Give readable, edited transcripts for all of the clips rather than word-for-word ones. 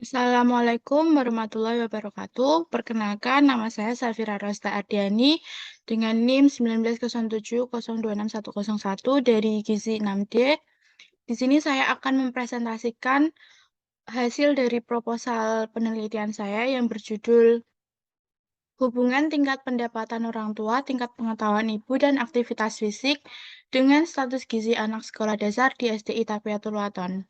Assalamualaikum warahmatullahi wabarakatuh. Perkenalkan, nama saya Safira Rosta Ardiani dengan NIM 1907026101 dari Gizi 6D. Di sini saya akan mempresentasikan hasil dari proposal penelitian saya yang berjudul Hubungan tingkat pendapatan orang tua, tingkat pengetahuan ibu, dan aktivitas fisik dengan status gizi anak sekolah dasar di SDI Tapiatul Waton.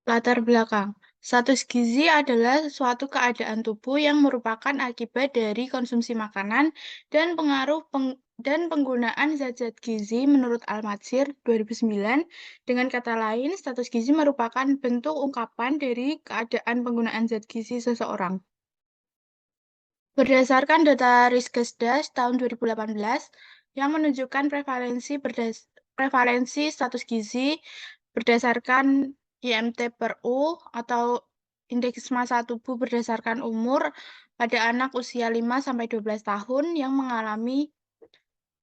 Latar belakang. Status gizi adalah suatu keadaan tubuh yang merupakan akibat dari konsumsi makanan dan dan penggunaan zat-zat gizi menurut Al-Matsir 2009. Dengan kata lain, status gizi merupakan bentuk ungkapan dari keadaan penggunaan zat gizi seseorang. Berdasarkan data Riskesdas tahun 2018 yang menunjukkan prevalensi status gizi berdasarkan IMT per U atau indeks massa tubuh berdasarkan umur pada anak usia 5-12 tahun yang mengalami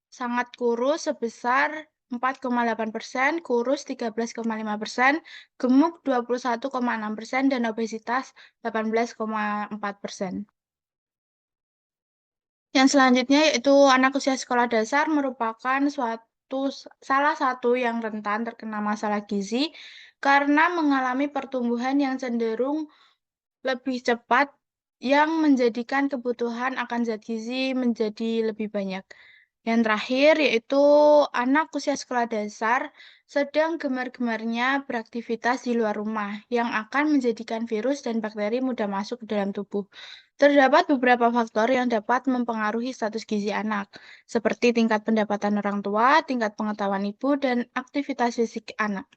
sangat kurus sebesar 4,8%, kurus 13,5%, gemuk 21,6%, dan obesitas 18,4%. Yang selanjutnya yaitu anak usia sekolah dasar merupakan salah satu yang rentan terkena masalah gizi karena mengalami pertumbuhan yang cenderung lebih cepat yang menjadikan kebutuhan akan zat gizi menjadi lebih banyak. Yang terakhir yaitu anak usia sekolah dasar sedang gemar-gemarnya beraktivitas di luar rumah yang akan menjadikan virus dan bakteri mudah masuk ke dalam tubuh. Terdapat beberapa faktor yang dapat mempengaruhi status gizi anak, seperti tingkat pendapatan orang tua, tingkat pengetahuan ibu, dan aktivitas fisik anak.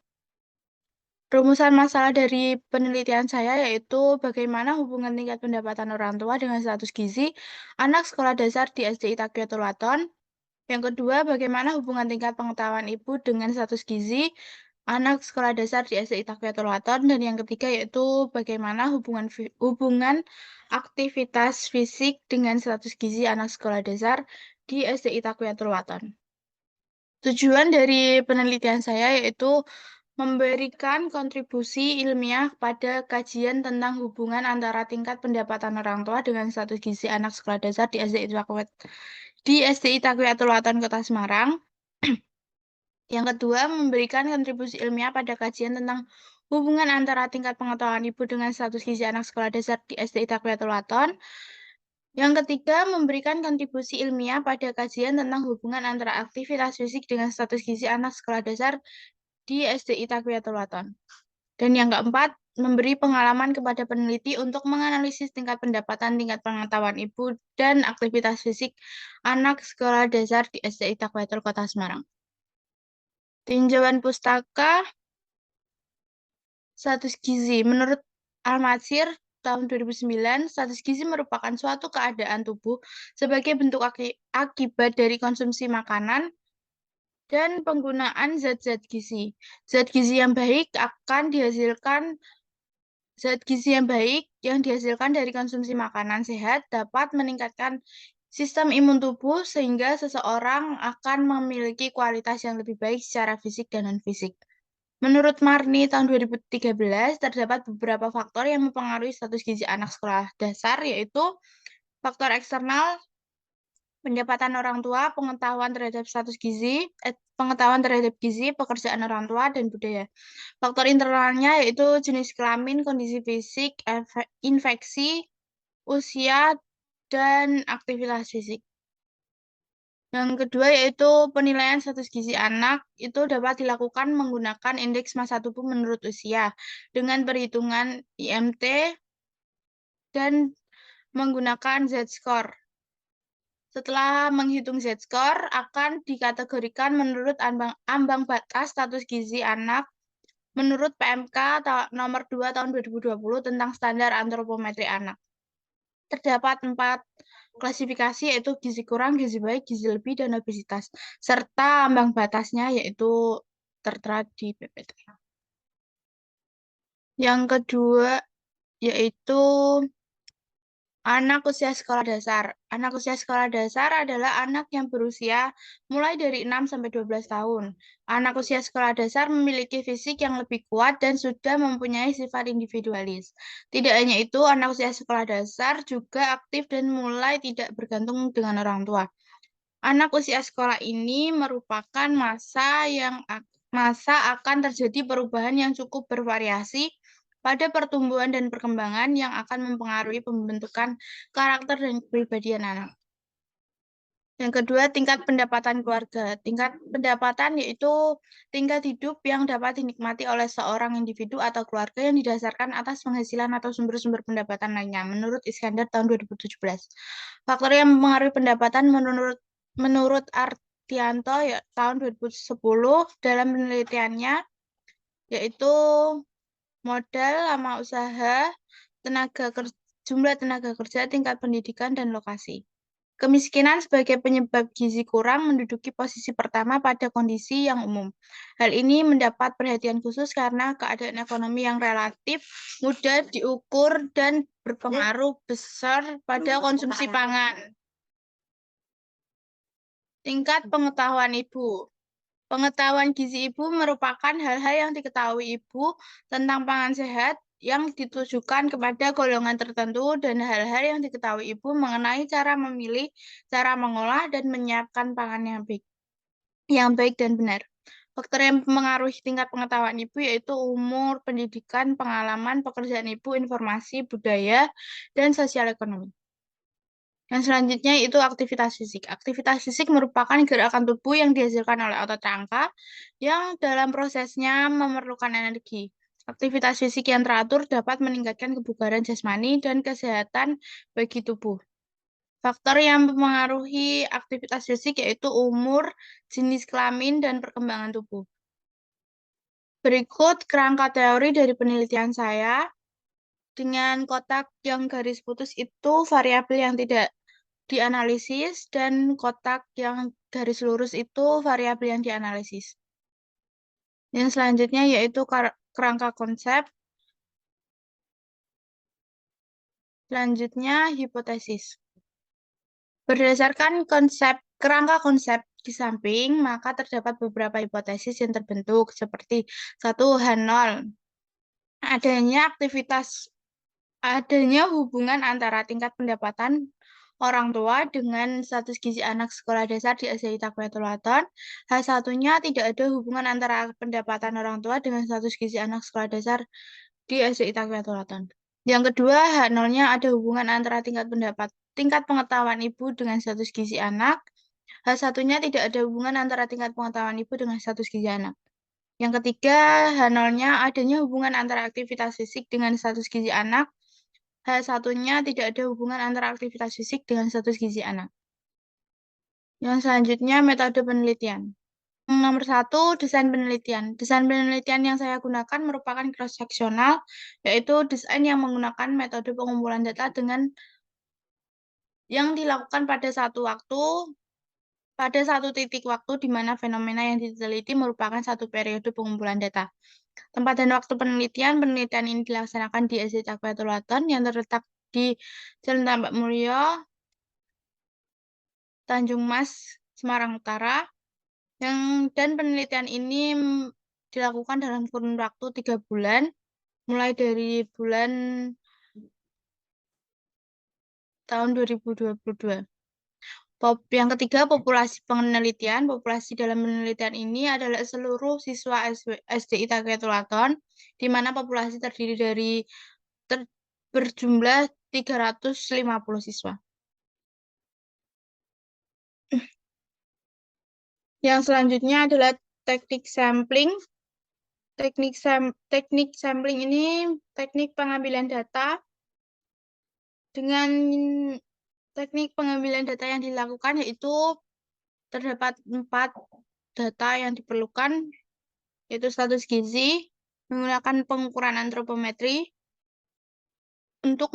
Rumusan masalah dari penelitian saya yaitu bagaimana hubungan tingkat pendapatan orang tua dengan status gizi anak sekolah dasar di SDI Taqwiyatul Wathon. Yang kedua, bagaimana hubungan tingkat pengetahuan ibu dengan status gizi anak sekolah dasar di SDI Taqwiyatul Wathon. Dan yang ketiga yaitu bagaimana hubungan aktivitas fisik dengan status gizi anak sekolah dasar di SDI Taqwiyatul Wathon. Tujuan dari penelitian saya yaitu memberikan kontribusi ilmiah pada kajian tentang hubungan antara tingkat pendapatan orang tua dengan status gizi anak sekolah dasar di SDI Taqwiyatul Wathon Kota Semarang. Yang kedua, memberikan kontribusi ilmiah pada kajian tentang hubungan antara tingkat pengetahuan ibu dengan status gizi anak sekolah dasar di SDI Taqwiyatul Wathon. Yang ketiga, memberikan kontribusi ilmiah pada kajian tentang hubungan antara aktivitas fisik dengan status gizi anak sekolah dasar di SDI Taqwiyatul Wathon. Dan yang keempat, memberi pengalaman kepada peneliti untuk menganalisis tingkat pendapatan, tingkat pengetahuan ibu, dan aktivitas fisik anak sekolah dasar di SDI Taqwiyatul Kota Semarang. Tinjauan pustaka status gizi. Menurut Al-Matsir tahun 2009, status gizi merupakan suatu keadaan tubuh sebagai bentuk akibat dari konsumsi makanan dan penggunaan zat-zat gizi. Zat gizi yang baik yang dihasilkan dari konsumsi makanan sehat dapat meningkatkan sistem imun tubuh sehingga seseorang akan memiliki kualitas yang lebih baik secara fisik dan non-fisik. Menurut Marni tahun 2013, terdapat beberapa faktor yang mempengaruhi status gizi anak sekolah dasar, yaitu faktor eksternal, pendapatan orang tua, pengetahuan terhadap gizi, pekerjaan orang tua, dan budaya. Faktor internalnya yaitu jenis kelamin, kondisi fisik, infeksi, usia, dan aktivitas fisik. Yang kedua yaitu penilaian status gizi anak itu dapat dilakukan menggunakan indeks massa tubuh menurut usia dengan perhitungan IMT dan menggunakan Z-score. Setelah menghitung Z-score akan dikategorikan menurut ambang batas status gizi anak menurut PMK nomor 2 tahun 2020 tentang standar antropometri anak. Terdapat 4 klasifikasi yaitu gizi kurang, gizi baik, gizi lebih, dan obesitas. Serta ambang batasnya yaitu tertera di PPT. Yang kedua yaitu Anak usia sekolah dasar. Anak usia sekolah dasar adalah anak yang berusia mulai dari 6 sampai 12 tahun. Anak usia sekolah dasar memiliki fisik yang lebih kuat dan sudah mempunyai sifat individualis. Tidak hanya itu, anak usia sekolah dasar juga aktif dan mulai tidak bergantung dengan orang tua. Anak usia sekolah ini merupakan masa akan terjadi perubahan yang cukup bervariasi pada pertumbuhan dan perkembangan yang akan mempengaruhi pembentukan karakter dan kepribadian anak. Yang kedua, tingkat pendapatan keluarga. Tingkat pendapatan yaitu tingkat hidup yang dapat dinikmati oleh seorang individu atau keluarga yang didasarkan atas penghasilan atau sumber-sumber pendapatan lainnya, menurut Iskandar tahun 2017. Faktor yang mempengaruhi pendapatan menurut Artianto ya, tahun 2010 dalam penelitiannya yaitu modal, lama usaha, jumlah tenaga kerja, tingkat pendidikan, dan lokasi. Kemiskinan sebagai penyebab gizi kurang menduduki posisi pertama pada kondisi yang umum. Hal ini mendapat perhatian khusus karena keadaan ekonomi yang relatif mudah diukur dan berpengaruh besar pada konsumsi pangan. Tingkat pengetahuan ibu. Pengetahuan gizi ibu merupakan hal-hal yang diketahui ibu tentang pangan sehat yang ditujukan kepada golongan tertentu dan hal-hal yang diketahui ibu mengenai cara memilih, cara mengolah, dan menyiapkan pangan yang baik dan benar. Faktor yang mempengaruhi tingkat pengetahuan ibu yaitu umur, pendidikan, pengalaman, pekerjaan ibu, informasi, budaya, dan sosial ekonomi. Yang selanjutnya itu aktivitas fisik. Aktivitas fisik merupakan gerakan tubuh yang dihasilkan oleh otot rangka yang dalam prosesnya memerlukan energi. Aktivitas fisik yang teratur dapat meningkatkan kebugaran jasmani dan kesehatan bagi tubuh. Faktor yang mempengaruhi aktivitas fisik yaitu umur, jenis kelamin, dan perkembangan tubuh. Berikut kerangka teori dari penelitian saya. Dengan kotak yang garis putus itu variabel yang tidak dianalisis dan kotak yang garis lurus itu variabel yang dianalisis. Yang selanjutnya yaitu kerangka konsep. Selanjutnya hipotesis. Berdasarkan kerangka konsep di samping, maka terdapat beberapa hipotesis yang terbentuk seperti 1 H0. Adanya hubungan antara tingkat pendapatan orang tua dengan status gizi anak sekolah dasar di SDI Taqwiyatulaton. H1-nya tidak ada hubungan antara pendapatan orang tua dengan status gizi anak sekolah dasar di SDI Taqwiyatulaton. Yang kedua, H0-nya ada hubungan antara tingkat pengetahuan ibu dengan status gizi anak. H1-nya tidak ada hubungan antara tingkat pengetahuan ibu dengan status gizi anak. Yang ketiga, H0-nya adanya hubungan antara aktivitas fisik dengan status gizi anak. H1-nya tidak ada hubungan antara aktivitas fisik dengan status gizi anak. Yang selanjutnya, metode penelitian. Nomor 1, desain penelitian. Desain penelitian yang saya gunakan merupakan cross-seksional, yaitu desain yang menggunakan metode pengumpulan data yang dilakukan pada satu titik waktu di mana fenomena yang diteliti merupakan satu periode pengumpulan data. Tempat dan waktu penelitian ini dilaksanakan di SDI Taqwiyatulaton yang terletak di Jalan Tambak Mulyo, Tanjung Mas, Semarang Utara. Dan penelitian ini dilakukan dalam kurun waktu 3 bulan, mulai dari bulan tahun 2022. Yang ketiga, populasi penelitian. Populasi dalam penelitian ini adalah seluruh siswa SDI Taqwiyatulaton, di mana populasi terdiri dari berjumlah 350 siswa. Yang selanjutnya adalah teknik sampling. Teknik sampling ini teknik pengambilan data. Dengan teknik pengambilan data yang dilakukan yaitu terdapat 4 data yang diperlukan, yaitu status gizi, menggunakan pengukuran antropometri untuk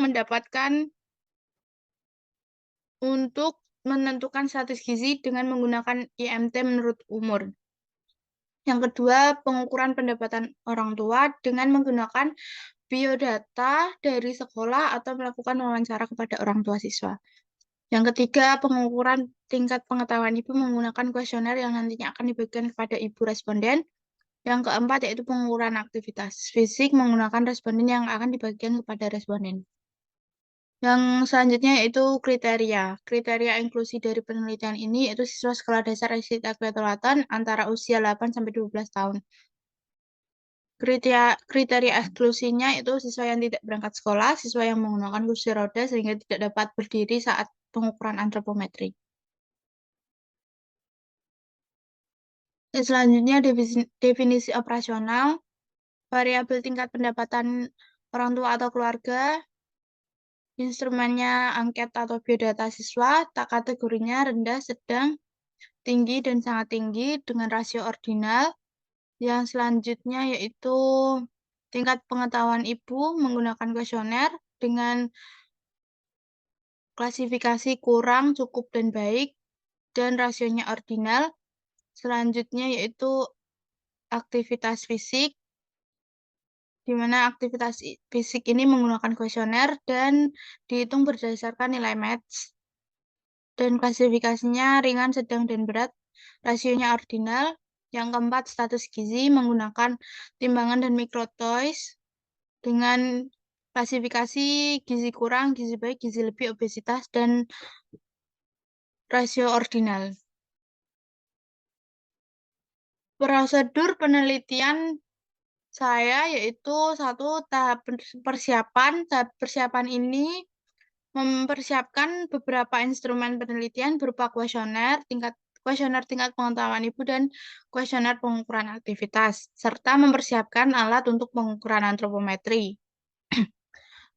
menentukan status gizi dengan menggunakan IMT menurut umur. Yang kedua, pengukuran pendapatan orang tua dengan menggunakan biodata dari sekolah atau melakukan wawancara kepada orang tua siswa. Yang ketiga, pengukuran tingkat pengetahuan ibu menggunakan kuesioner yang nantinya akan dibagikan kepada ibu responden. Yang keempat, yaitu pengukuran aktivitas fisik menggunakan responden yang akan dibagikan kepada responden. Yang selanjutnya yaitu kriteria. Kriteria inklusi dari penelitian ini yaitu siswa sekolah dasar SD Tagbiatulatan antara usia 8 sampai 12 tahun. Kriteria eksklusinya itu siswa yang tidak berangkat sekolah, siswa yang menggunakan kursi roda sehingga tidak dapat berdiri saat pengukuran antropometri. Dan selanjutnya definisi operasional, variabel tingkat pendapatan orang tua atau keluarga, instrumennya angket atau biodata siswa, tak kategorinya rendah, sedang, tinggi, dan sangat tinggi dengan rasio ordinal. Yang selanjutnya yaitu tingkat pengetahuan ibu menggunakan kuesioner dengan klasifikasi kurang, cukup, dan baik, dan rasionya ordinal. Selanjutnya yaitu aktivitas fisik, di mana aktivitas fisik ini menggunakan kuesioner dan dihitung berdasarkan nilai maths. Dan klasifikasinya ringan, sedang, dan berat. Rasionya ordinal. Yang keempat, status gizi menggunakan timbangan dan mikrotoys dengan klasifikasi gizi kurang, gizi baik, gizi lebih, obesitas, dan rasio ordinal. Prosedur penelitian saya yaitu satu tahap persiapan. Tahap persiapan ini mempersiapkan beberapa instrumen penelitian berupa kuesioner tingkat pengetahuan ibu dan kuesioner pengukuran aktivitas, serta mempersiapkan alat untuk pengukuran antropometri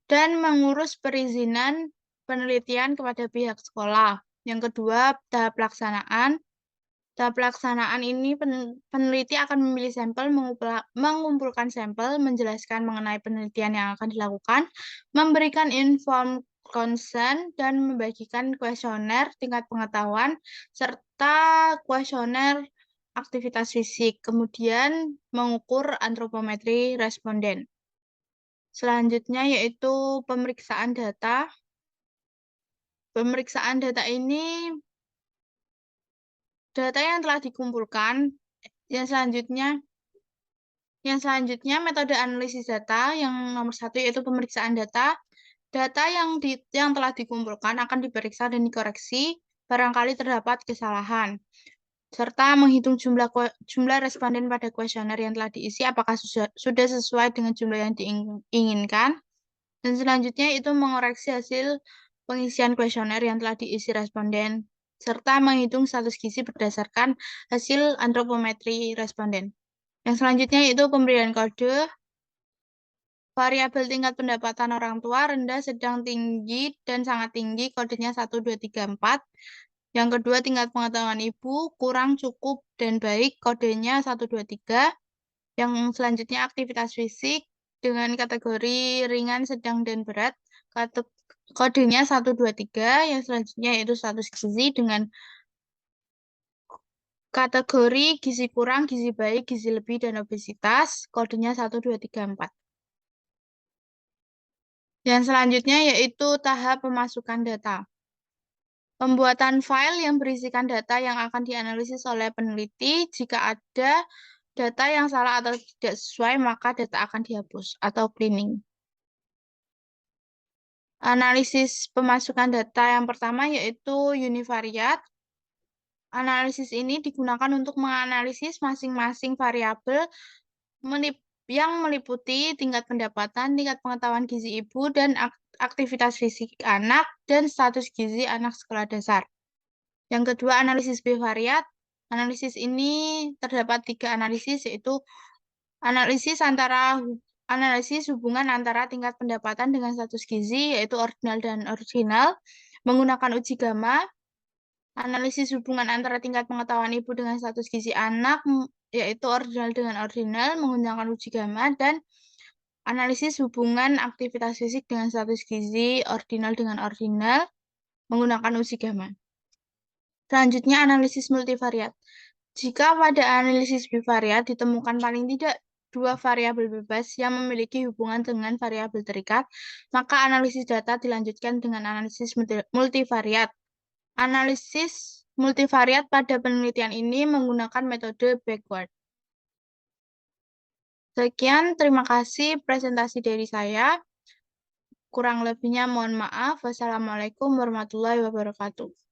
dan mengurus perizinan penelitian kepada pihak sekolah. Yang kedua, tahap pelaksanaan. Tahap pelaksanaan ini peneliti akan memilih sampel, mengumpulkan sampel, menjelaskan mengenai penelitian yang akan dilakukan, memberikan inform consent, dan membagikan kuesioner tingkat pengetahuan, serta kuesioner aktivitas fisik, kemudian mengukur antropometri responden. Selanjutnya yaitu pemeriksaan data. Pemeriksaan data ini data yang telah dikumpulkan. Yang selanjutnya metode analisis data yang nomor 1 yaitu pemeriksaan data. Data yang telah dikumpulkan akan diperiksa dan dikoreksi barangkali terdapat kesalahan, serta menghitung jumlah responden pada kuesioner yang telah diisi apakah sudah sesuai dengan jumlah yang diinginkan. Dan selanjutnya itu mengoreksi hasil pengisian kuesioner yang telah diisi responden, serta menghitung status gizi berdasarkan hasil antropometri responden. Yang selanjutnya itu pemberian kode. Variabel tingkat pendapatan orang tua rendah, sedang, tinggi, dan sangat tinggi, kodenya 1, 2, 3, 4. Yang kedua, tingkat pengetahuan ibu kurang, cukup, dan baik, kodenya 1, 2, 3. Yang selanjutnya aktivitas fisik dengan kategori ringan, sedang, dan berat, kodenya 1, 2, 3. Yang selanjutnya yaitu status gizi dengan kategori gizi kurang, gizi baik, gizi lebih, dan obesitas, kodenya 1, 2, 3, 4. Yang selanjutnya yaitu tahap pemasukan data. Pembuatan file yang berisikan data yang akan dianalisis oleh peneliti. Jika ada data yang salah atau tidak sesuai, maka data akan dihapus atau cleaning. Analisis pemasukan data yang pertama yaitu univariate. Analisis ini digunakan untuk menganalisis masing-masing variabel yang meliputi tingkat pendapatan, tingkat pengetahuan gizi ibu, dan aktivitas fisik anak, dan status gizi anak sekolah dasar. Yang kedua, analisis bivariat. Analisis ini terdapat 3 analisis, yaitu analisis hubungan antara tingkat pendapatan dengan status gizi, yaitu ordinal dan original, menggunakan uji gamma. Analisis hubungan antara tingkat pengetahuan ibu dengan status gizi anak, yaitu ordinal dengan ordinal, menggunakan uji gamma, dan analisis hubungan aktivitas fisik dengan status gizi ordinal dengan ordinal, menggunakan uji gamma. Selanjutnya, analisis multivariat. Jika pada analisis bivariat ditemukan paling tidak dua variabel bebas yang memiliki hubungan dengan variabel terikat, maka analisis data dilanjutkan dengan analisis multivariat. Analisis multivariat pada penelitian ini menggunakan metode backward. Sekian, terima kasih presentasi dari saya. Kurang lebihnya mohon maaf. Wassalamualaikum warahmatullahi wabarakatuh.